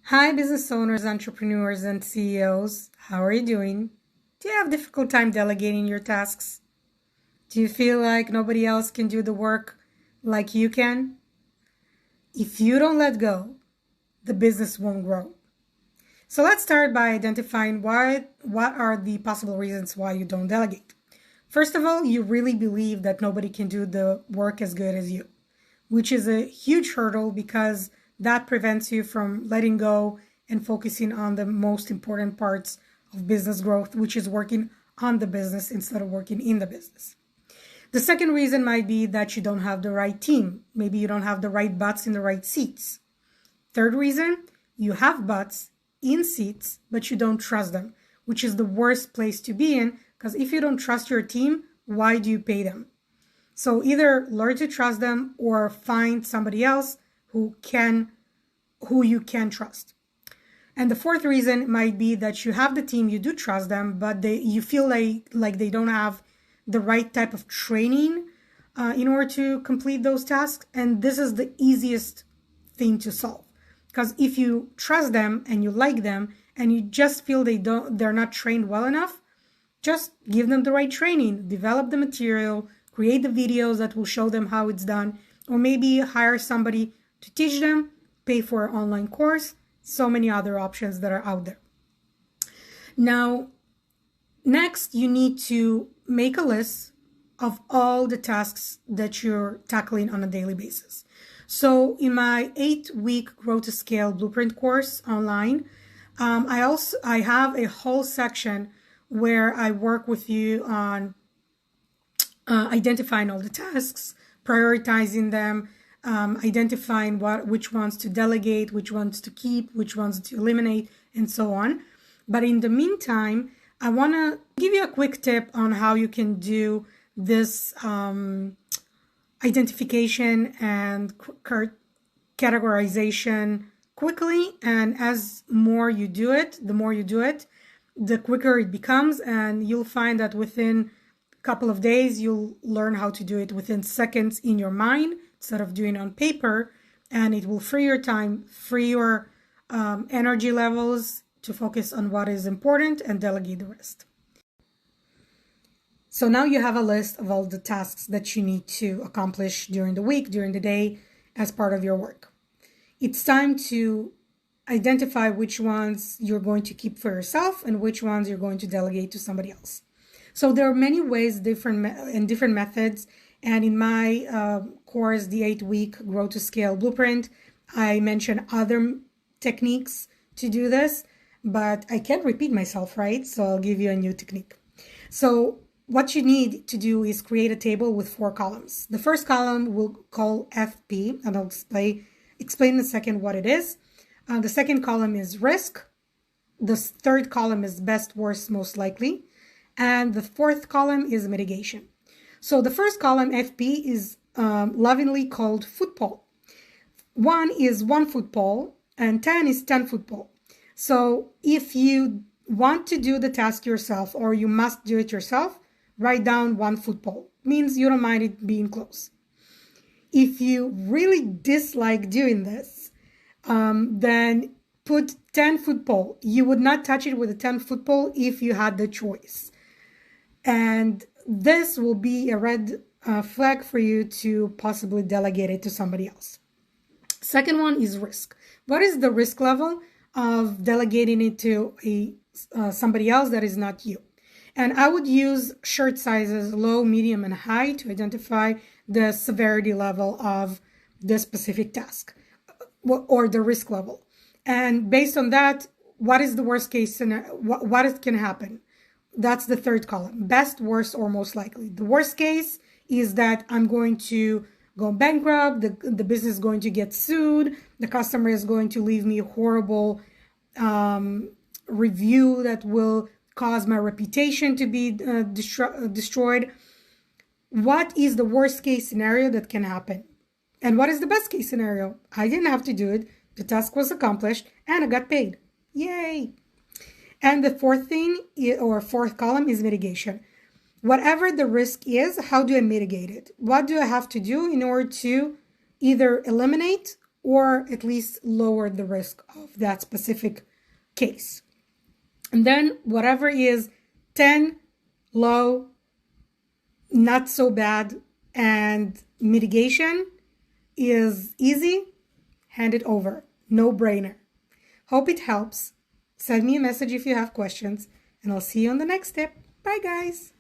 Hi, business owners, entrepreneurs, and CEOs. How are you doing? Do you have a difficult time delegating your tasks? Do you feel like nobody else can do the work like you can? If you don't let go, the business won't grow. So let's start by identifying what are the possible reasons why you don't delegate. First of all, you really believe that nobody can do the work as good as you, which is a huge hurdle because that prevents you from letting go and focusing on the most important parts of business growth, which is working on the business instead of working in the business. The second reason might be that you don't have the right team. Maybe you don't have the right butts in the right seats. Third reason, you have butts in seats, but you don't trust them, which is the worst place to be in, because if you don't trust your team, why do you pay them? So either learn to trust them or find somebody else who you can trust. And the fourth reason might be that you have the team, you do trust them, but you feel like they don't have the right type of training in order to complete those tasks. And this is the easiest thing to solve. Because if you trust them and you like them and you just feel they're not trained well enough, just give them the right training, develop the material, create the videos that will show them how it's done, or maybe hire somebody to teach them, pay for an online course, so many other options that are out there. Now, next, you need to make a list of all the tasks that you're tackling on a daily basis. So in my 8-week Grow to Scale Blueprint course online, I have a whole section where I work with you on identifying all the tasks, prioritizing them, identifying which ones to delegate, which ones to keep, which ones to eliminate, and so on. But in the meantime, I want to give you a quick tip on how you can do this identification and categorization quickly. And as more you do it, the more you do it, the quicker it becomes. And you'll find that within a couple of days, you'll learn how to do it within seconds in your mind instead of doing it on paper. And it will free your time, free your energy levels to focus on what is important and delegate the rest. So now you have a list of all the tasks that you need to accomplish during the week, during the day, as part of your work. It's time to identify which ones you're going to keep for yourself and which ones you're going to delegate to somebody else. So there are many ways, different methods. And in my course, the 8-week Grow to Scale Blueprint, I mention other techniques to do this, but I can't repeat myself, right? So I'll give you a new technique. So what you need to do is create a table with 4 columns. The first column we'll call FP, and I'll explain in a second what it is. The second column is risk. The third column is best, worst, most likely. And the fourth column is mitigation. So the first column, FP, is lovingly called football. 1 is 1 football, and 10 is 10 football. So if you want to do the task yourself, or you must do it yourself, write down 1 football. Means you don't mind it being close. If you really dislike doing this, then put 10 football. You would not touch it with a 10 football if you had the choice. And this will be a red flag for you to possibly delegate it to somebody else. Second one is risk. What is the risk level of delegating it to somebody else that is not you? And I would use shirt sizes low, medium, and high to identify the severity level of the specific task or the risk level. And based on that, what is the worst case scenario? What can happen? That's the third column, best, worst, or most likely. The worst case is that I'm going to go bankrupt, the business is going to get sued, the customer is going to leave me a horrible review that will cause my reputation to be destroyed. What is the worst case scenario that can happen? And what is the best case scenario? I didn't have to do it. The task was accomplished and I got paid. Yay! And the fourth thing, or fourth column, is mitigation. Whatever the risk is, how do I mitigate it? What do I have to do in order to either eliminate or at least lower the risk of that specific case. And then whatever is 10, low, not so bad, and mitigation is easy, hand it over. No brainer. Hope it helps. Send me a message if you have questions, and I'll see you on the next step. Bye, guys.